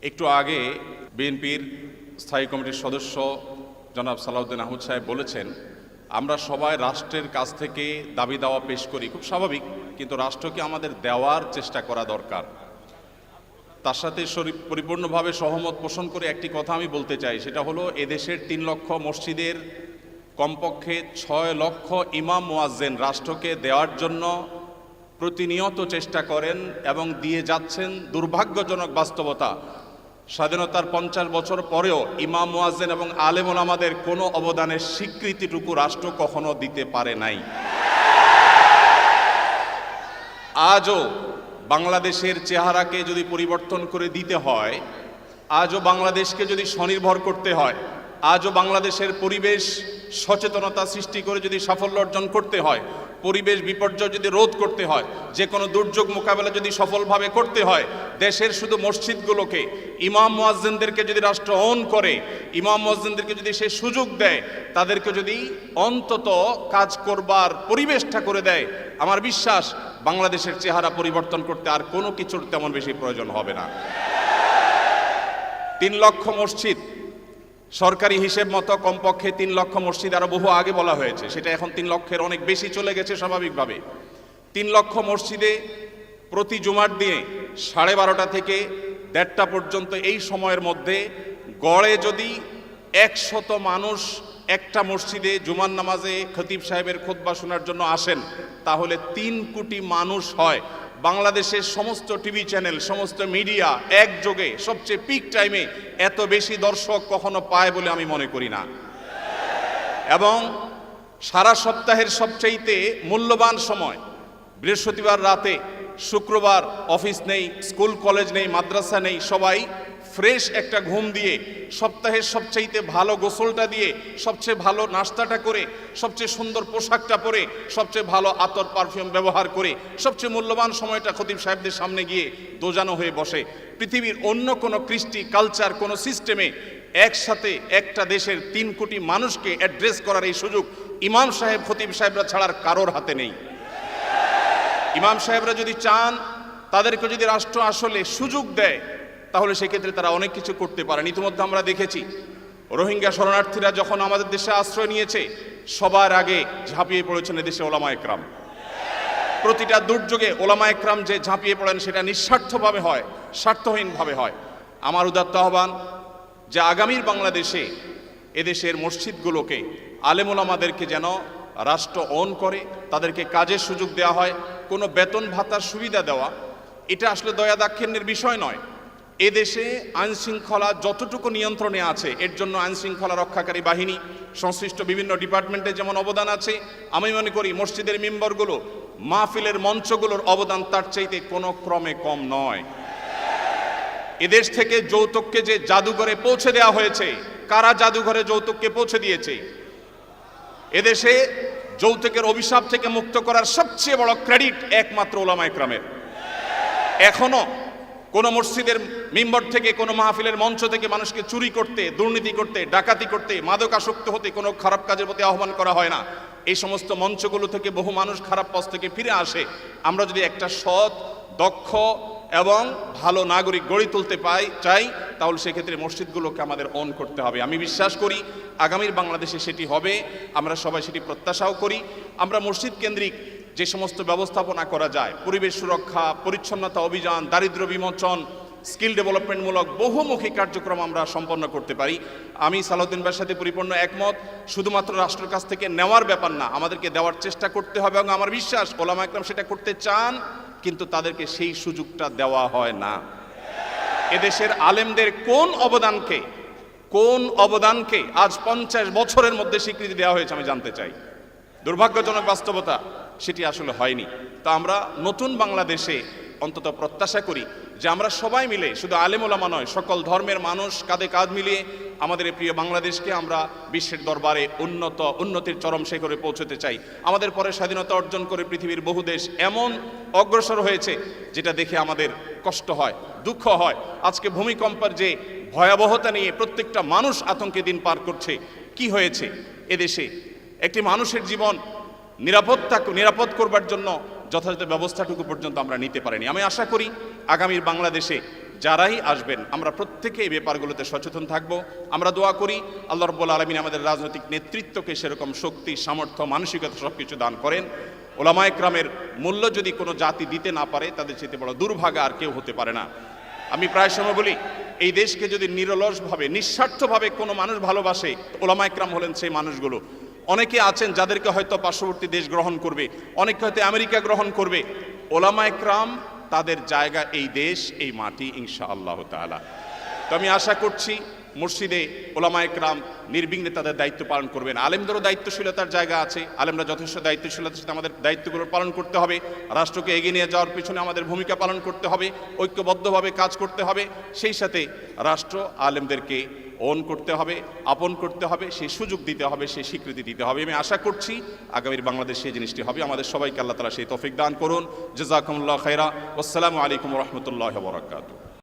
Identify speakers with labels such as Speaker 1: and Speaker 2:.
Speaker 1: একটু আগে বিএনপির স্থায়ী কমিটির সদস্য জনাব সালাউদ্দিন আহমদ সাহেব বলেছেন, আমরা সবাই রাষ্ট্রের কাছ থেকে দাবি দাওয়া পেশ করি, খুব স্বাভাবিক, কিন্তু রাষ্ট্রকে আমাদের দেওয়ার চেষ্টা করা দরকার। তার সাথে পরিপূর্ণভাবে সহমত পোষণ করে একটি কথা আমি বলতে চাই, সেটা হলো এদেশের 3 লক্ষ মসজিদের কমপক্ষে 6 লক্ষ ইমাম মুয়াজ্জিন রাষ্ট্রকে দেওয়ার জন্য প্রতিনিয়ত চেষ্টা করেন এবং দিয়ে যাচ্ছেন। দুর্ভাগ্যজনক বাস্তবতা, স্বাধীনতার 50 বছর পরেও ইমাম মুয়াজ্জিন এবং আলেম ওলামাদের কোনো অবদানের স্বীকৃতিটুকু রাষ্ট্র কখনো দিতে পারে নাই। আজও বাংলাদেশের চেহারাকে যদি পরিবর্তন করে দিতে হয়, আজও বাংলাদেশকে যদি স্বনির্ভর করতে হয়, আজও বাংলাদেশের পরিবেশ সচেতনতা সৃষ্টি করে যদি সাফল্য অর্জন করতে হয়, পরিবেশ বিপর্যয় যদি রোধ করতে হয়, যে কোনো দুর্যোগ মোকাবেলা যদি সফলভাবে করতে হয়, দেশের শুধু মসজিদগুলোকে ইমাম মুয়াজ্জিনদেরকে যদি রাষ্ট্র অন করে, ইমাম মুয়াজ্জিনদেরকে যদি সে সুযোগ দেয়, তাদেরকে যদি অন্তত কাজ করবার পরিবেশটা করে দেয়, আমার বিশ্বাস বাংলাদেশের চেহারা পরিবর্তন করতে আর কোনো কিছুর তেমন বেশি প্রয়োজন হবে না। 3 লক্ষ মসজিদ সরকারি হিসেব মতো কমপক্ষে 3 লক্ষ মসজিদ আরো বহু আগে বলা হয়েছে, সেটা এখন 3 লক্ষের অনেক বেশি চলে গেছে স্বাভাবিকভাবে। 3 লক্ষ মসজিদে প্রতি জুমার দিনে 12:30 থেকে 1:30 পর্যন্ত এই সময়ের মধ্যে গড়ে যদি 100 মানুষ একটা মসজিদে জুমার নামাজে খতিব সাহেবের খুতবা শোনার জন্য আসেন, তাহলে 3 কোটি মানুষ হয়। বাংলাদেশের সমস্ত টিভি চ্যানেল, সমস্ত মিডিয়া একযোগে সবচেয়ে পিক টাইমে এত বেশি দর্শক কখনো পায় বলে আমি মনে করি না। এবং সারা সপ্তাহের সবচাইতে মূল্যবান সময় বৃহস্পতিবার রাতে, শুক্রবার অফিস নেই, স্কুল কলেজ নেই, মাদ্রাসা নেই, সবাই ফ্রেশ একটা ঘুম দিয়ে, সপ্তাহের সবচাইতে ভালো গোসলটা দিয়ে, সবচেয়ে ভালো নাস্তাটা করে, সবচেয়ে সুন্দর পোশাকটা পরে, সবচেয়ে ভালো আতর পারফিউম ব্যবহার করে, সবচেয়ে মূল্যবান সময়টা খতিব সাহেবদের সামনে গিয়ে দোজানো হয়ে বসে। পৃথিবীর অন্য কোনো কৃষ্টি কালচার, কোনো সিস্টেমে একসাথে একটা দেশের 3 কোটি মানুষকে অ্যাড্রেস করার এই সুযোগ ইমাম সাহেব, খতিব সাহেবরা ছাড়ার কারোর হাতে নেই। ইমাম সাহেবরা যদি চান, তাদেরকে যদি রাষ্ট্র আসলে সুযোগ দেয়, তাহলে সেক্ষেত্রে তারা অনেক কিছু করতে পারেন। ইতিমধ্যে আমরা দেখেছি রোহিঙ্গা শরণার্থীরা যখন আমাদের দেশে আশ্রয় নিয়েছে, সবার আগে ঝাঁপিয়ে পড়েছেন এদেশে ওলামা একরাম। প্রতিটা দুর্যোগে ওলামা একরাম যে ঝাঁপিয়ে পড়েন, সেটা নিঃস্বার্থভাবে হয়, স্বার্থহীনভাবে হয়। আমার উদাত্ত আহ্বান যে আগামীর বাংলাদেশে এদেশের মসজিদগুলোকে, আলেম ওলামাদেরকে যেন রাষ্ট্র অন করে, তাদেরকে কাজের সুযোগ দেওয়া হয়। কোনো বেতন ভাতার সুবিধা দেওয়া এটা আসলে দয়া দাক্ষিণ্যের বিষয় নয়। এদেশে আইনশৃঙ্খলা যতটুকু নিয়ন্ত্রণে আছে, এর জন্য আইনশৃঙ্খলা রক্ষাকারী বাহিনী, সংশ্লিষ্ট বিভিন্ন ডিপার্টমেন্টে যেমন অবদান আছে, আমি মনে করি মসজিদের মিম্বরগুলো, মাহফিলের মঞ্চগুলোর অবদান তার চাইতে কোনো ক্রমে কম নয়। এদেশ থেকে যৌতুককে যে জাদুঘরে পৌঁছে দেওয়া হয়েছে, কারা জাদুঘরে যৌতুককে পৌঁছে দিয়েছে? এদেশে যৌতুকের অভিশাপ থেকে মুক্ত করার সবচেয়ে বড় ক্রেডিট একমাত্র ওলামা একরামের। এখনো কোনো মসজিদের মিম্বর থেকে, কোনো মাহফিলের মঞ্চ থেকে মানুষকে চুরি করতে, দুর্নীতি করতে, ডাকাতি করতে, মাদকাসক্ত হতে, কোনো খারাপ কাজের প্রতি আহ্বান করা হয় না। এই সমস্ত মঞ্চগুলো থেকে বহু মানুষ খারাপ পথ থেকে ফিরে আসে। আমরা যদি একটা সৎ, দক্ষ এবং ভালো নাগরিক গড়ে তুলতে চাই, তাহলে সেক্ষেত্রে মসজিদগুলোকে আমাদের অন করতে হবে। আমি বিশ্বাস করি আগামীর বাংলাদেশে সেটি হবে, আমরা সবাই সেটি প্রত্যাশাও করি। আমরা মসজিদ কেন্দ্রিক যে সমস্ত ব্যবস্থাপনা করা যায়, পরিবেশ সুরক্ষা, পরিচ্ছন্নতা অভিযান, দারিদ্র্য বিমোচন, স্কিল ডেভেলপমেন্টমূলক বহুমুখী কার্যক্রম আমরা সম্পন্ন করতে পারি। আমি সালাউদ্দিন ভাইয়ের সাথে পরিপূর্ণ একমত। শুধুমাত্র রাষ্ট্রের কাছ থেকে নেওয়ার ব্যাপার না, আমাদেরকে দেওয়ার চেষ্টা করতে হবে। এবং আমার বিশ্বাস ওলামা একরাম সেটা করতে চান, কিন্তু তাদেরকে সেই সুযোগটা দেওয়া হয় না। এদেশের আলেমদের কোন অবদানকে আজ 50 বছরের মধ্যে স্বীকৃতি দেওয়া হয়েছে আমি জানতে চাই। দুর্ভাগ্যজনক বাস্তবতা, সেটি আসলে হয়নি। তা আমরা নতুন বাংলাদেশে অন্তত প্রত্যাশা করি যে আমরা সবাই মিলে, শুধু আলেম ওলামা নয়, সকল ধর্মের মানুষ কাঁধে কাঁধ মিলিয়ে আমাদের এই প্রিয় বাংলাদেশকে আমরা বিশ্বের দরবারে উন্নতির চরম শিখরে পৌঁছতে চাই। আমাদের পরে স্বাধীনতা অর্জন করে পৃথিবীর বহু দেশ এমন অগ্রসর হয়েছে, যেটা দেখে আমাদের কষ্ট হয়, দুঃখ হয়। আজকে ভূমিকম্পের যে ভয়াবহতা নিয়ে প্রত্যেকটা মানুষ আতঙ্কে দিন পার করছে, কি হয়েছে এদেশে? একটি মানুষের জীবন নিরাপদ করবার জন্য যথাযথ ব্যবস্থাটুকু পর্যন্ত আমরা নিতে পারিনি। আমি আশা করি আগামীর বাংলাদেশে যারাই আসবেন আমরা প্রত্যেকে এই ব্যাপারগুলোতে সচেতন থাকব। আমরা দোয়া করি আল্লাহ রাব্বুল আলামিন আমাদের রাজনৈতিক নেতৃত্বকে সেরকম শক্তি, সামর্থ্য, মানসিকতা সব কিছু দান করেন। ওলামায়ে কেরামের মূল্য যদি কোনো জাতি দিতে না পারে তাদের চেয়ে বড় দুর্ভাগা আর কেউ হতে পারে না। আমি প্রায় সময় বলি এই দেশকে যদি নিরলসভাবে, নিঃস্বার্থভাবে কোনো মানুষ ভালোবাসে, ওলামায়ে কেরাম হলেন সেই মানুষগুলো। অনেকে আছেন যাদেরকে হয়তো পার্শ্ববর্তী দেশ গ্রহণ করবে, অনেকে হয়তো আমেরিকা গ্রহণ করবে। ওলামায়ে কেরাম তাদের জায়গা এই দেশ, এই মাটি, ইনশাআল্লাহ তাআলা। তো আমি আশা করছি মসজিদে ওলামায়ে কেরাম নির্বিঘ্নে তাদের দায়িত্ব পালন করবেন। আলেমদেরও দায়িত্বশীলতার জায়গা আছে, আলেমরা যথেষ্ট দায়িত্বশীলতার সাথে আমাদের দায়িত্বগুলো পালন করতে হবে। রাষ্ট্রকে এগিয়ে নিয়ে যাওয়ার পিছনে আমাদের ভূমিকা পালন করতে হবে, ঐক্যবদ্ধভাবে কাজ করতে হবে। সেই সাথে রাষ্ট্র আলেমদেরকে ওন করতে হবে, আপন করতে হবে, সেই সুযোগ দিতে হবে, সেই স্বীকৃতি দিতে হবে। আমি আশা করছি আগামীর বাংলাদেশ সেই জিনিসটি হবে। আমাদের সবাইকে আল্লাহ তাআলা সেই তৌফিক দান করুন। জাযাকুমুল্লাহু খাইরা। আসসালামু আলাইকুম ওয়া রাহমাতুল্লাহি ওয়া বারাকাতুহু।